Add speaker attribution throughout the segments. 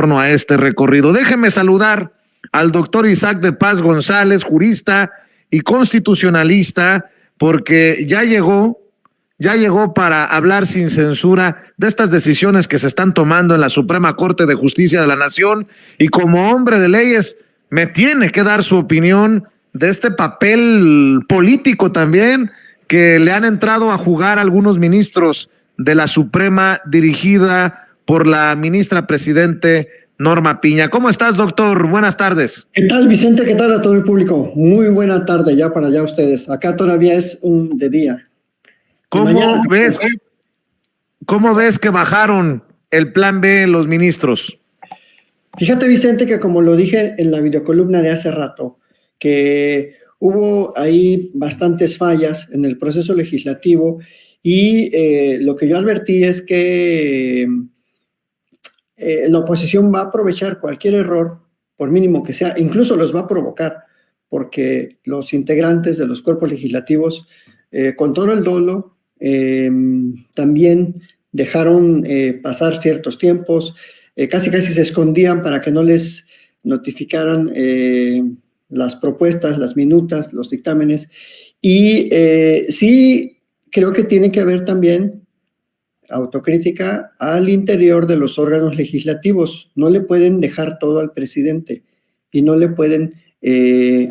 Speaker 1: a este recorrido. Déjeme saludar al doctor Isaac de Paz González, jurista y constitucionalista, porque ya llegó para hablar sin censura de estas decisiones que se están tomando en la Suprema Corte de Justicia de la Nación, y como hombre de leyes me tiene que dar su opinión de este papel político también que le han entrado a jugar algunos ministros de la Suprema dirigida por la ministra presidente Norma Piña. ¿Cómo estás, doctor? Buenas tardes.
Speaker 2: ¿Qué tal, Vicente? ¿Qué tal a todo el público? Muy buena tarde ya para allá ustedes. Acá todavía es de día.
Speaker 1: ¿Cómo ves que bajaron el plan B los ministros?
Speaker 2: Fíjate, Vicente, que como lo dije en la videocolumna de hace rato, que hubo ahí bastantes fallas en el proceso legislativo y lo que yo advertí es que la oposición va a aprovechar cualquier error, por mínimo que sea, incluso los va a provocar, porque los integrantes de los cuerpos legislativos, con todo el dolo, también dejaron pasar ciertos tiempos, casi se escondían para que no les notificaran las propuestas, las minutas, los dictámenes, y sí creo que tiene que haber también autocrítica al interior de los órganos legislativos. No le pueden dejar todo al presidente y no le pueden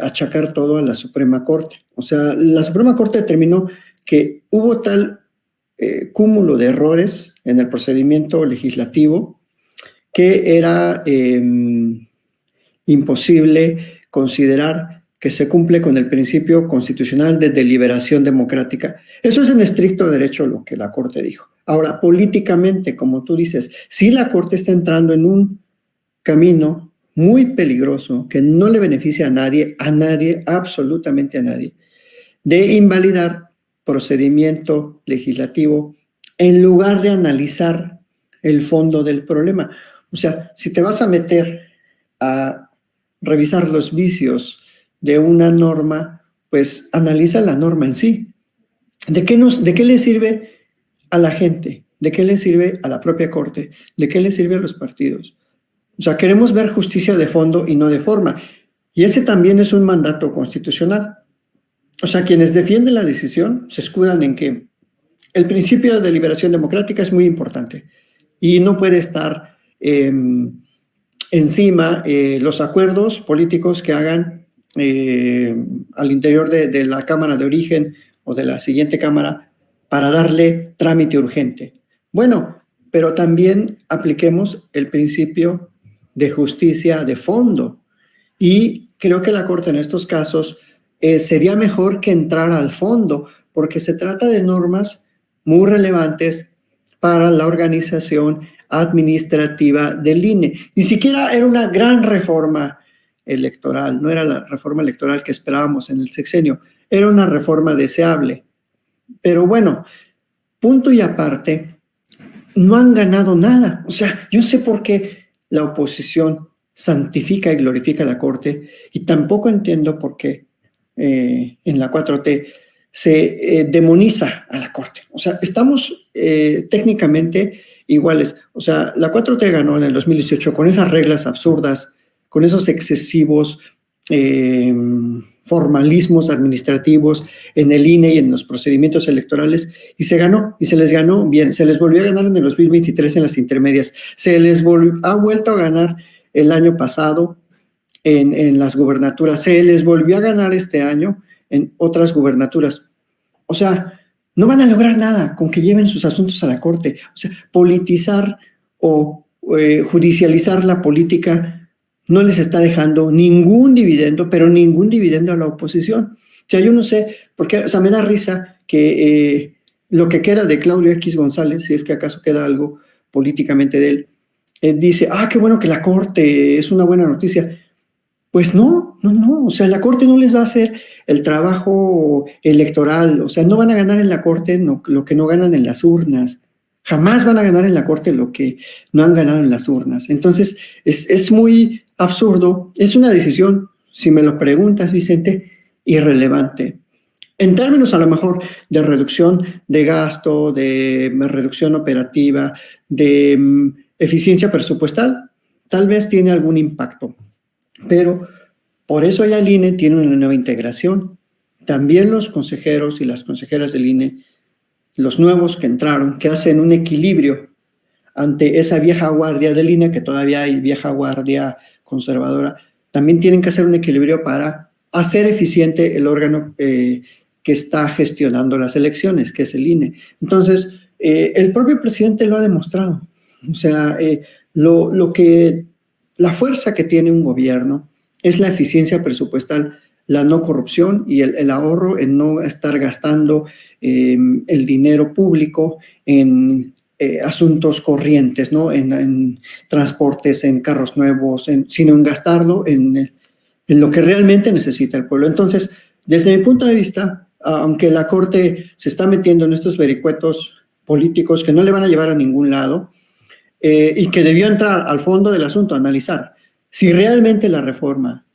Speaker 2: achacar todo a la Suprema Corte. O sea, la Suprema Corte determinó que hubo tal cúmulo de errores en el procedimiento legislativo que era imposible considerar que se cumple con el principio constitucional de deliberación democrática. Eso es en estricto derecho lo que la Corte dijo. Ahora, políticamente, como tú dices, sí la Corte está entrando en un camino muy peligroso que no le beneficia a nadie, absolutamente a nadie, de invalidar procedimiento legislativo en lugar de analizar el fondo del problema. O sea, si te vas a meter a revisar los vicios de una norma, pues analiza la norma en sí. ¿De qué le sirve a la gente? ¿De qué le sirve a la propia Corte? ¿De qué le sirve a los partidos? O sea, queremos ver justicia de fondo y no de forma. Y ese también es un mandato constitucional. O sea, quienes defienden la decisión se escudan en que el principio de deliberación democrática es muy importante y no puede estar encima los acuerdos políticos que hagan al interior de la Cámara de Origen o de la siguiente Cámara para darle trámite urgente. Bueno, pero también apliquemos el principio de justicia de fondo, y creo que la Corte en estos casos sería mejor que entrar al fondo, porque se trata de normas muy relevantes para la organización administrativa del INE. Ni siquiera era una gran reforma electoral, no era la reforma electoral que esperábamos en el sexenio, era una reforma deseable. Pero bueno, punto y aparte, no han ganado nada. O sea, yo no sé por qué la oposición santifica y glorifica a la Corte, y tampoco entiendo por qué en la 4T se demoniza a la Corte. O sea, estamos técnicamente iguales. O sea, la 4T ganó en el 2018 con esas reglas absurdas, con esos excesivos formalismos administrativos en el INE y en los procedimientos electorales, y se ganó, y se les ganó bien. Se les volvió a ganar en el 2023 en las intermedias, se les ha vuelto a ganar el año pasado en las gubernaturas, se les volvió a ganar este año en otras gubernaturas. O sea, no van a lograr nada con que lleven sus asuntos a la Corte. O sea, politizar o judicializar la política no les está dejando ningún dividendo, pero ningún dividendo a la oposición. O sea, yo no sé, porque, o sea, me da risa que lo que queda de Claudio X González, si es que acaso queda algo políticamente de él, dice, qué bueno que la Corte es una buena noticia. Pues no, o sea, la Corte no les va a hacer el trabajo electoral, o sea, no van a ganar en la Corte lo que no ganan en las urnas. Jamás van a ganar en la Corte lo que no han ganado en las urnas. Entonces, es muy absurdo. Es una decisión, si me lo preguntas, Vicente, irrelevante. En términos a lo mejor de reducción de gasto, de reducción operativa, de eficiencia presupuestal, tal vez tiene algún impacto, pero por eso ya el INE tiene una nueva integración. También los consejeros y las consejeras del INE, los nuevos que entraron, que hacen un equilibrio ante esa vieja guardia del INE, que todavía hay vieja guardia conservadora, también tienen que hacer un equilibrio para hacer eficiente el órgano que está gestionando las elecciones, que es el INE. Entonces, el propio presidente lo ha demostrado. O sea, la fuerza que tiene un gobierno es la eficiencia presupuestal, la no corrupción y el ahorro en no estar gastando el dinero público en asuntos corrientes, ¿no? En transportes, en carros nuevos, sino en gastarlo en lo que realmente necesita el pueblo. Entonces, desde mi punto de vista, aunque la Corte se está metiendo en estos vericuetos políticos que no le van a llevar a ningún lado, y que debió entrar al fondo del asunto, analizar si realmente la reforma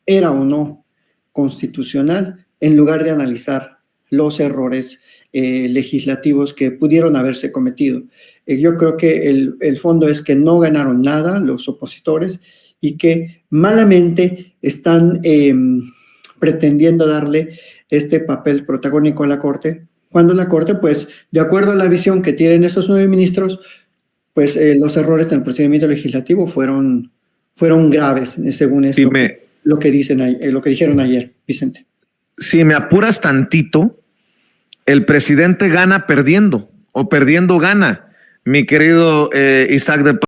Speaker 2: era o no constitucional, en lugar de analizar los errores legislativos que pudieron haberse cometido. Yo creo que el fondo es que no ganaron nada los opositores y que malamente están pretendiendo darle este papel protagónico a la Corte, cuando la Corte, pues, de acuerdo a la visión que tienen esos 9 ministros, pues los errores en el procedimiento legislativo fueron graves, según esto, lo que dijeron ayer, Vicente.
Speaker 1: Si me apuras tantito, el presidente gana perdiendo, o perdiendo gana, mi querido Isaac de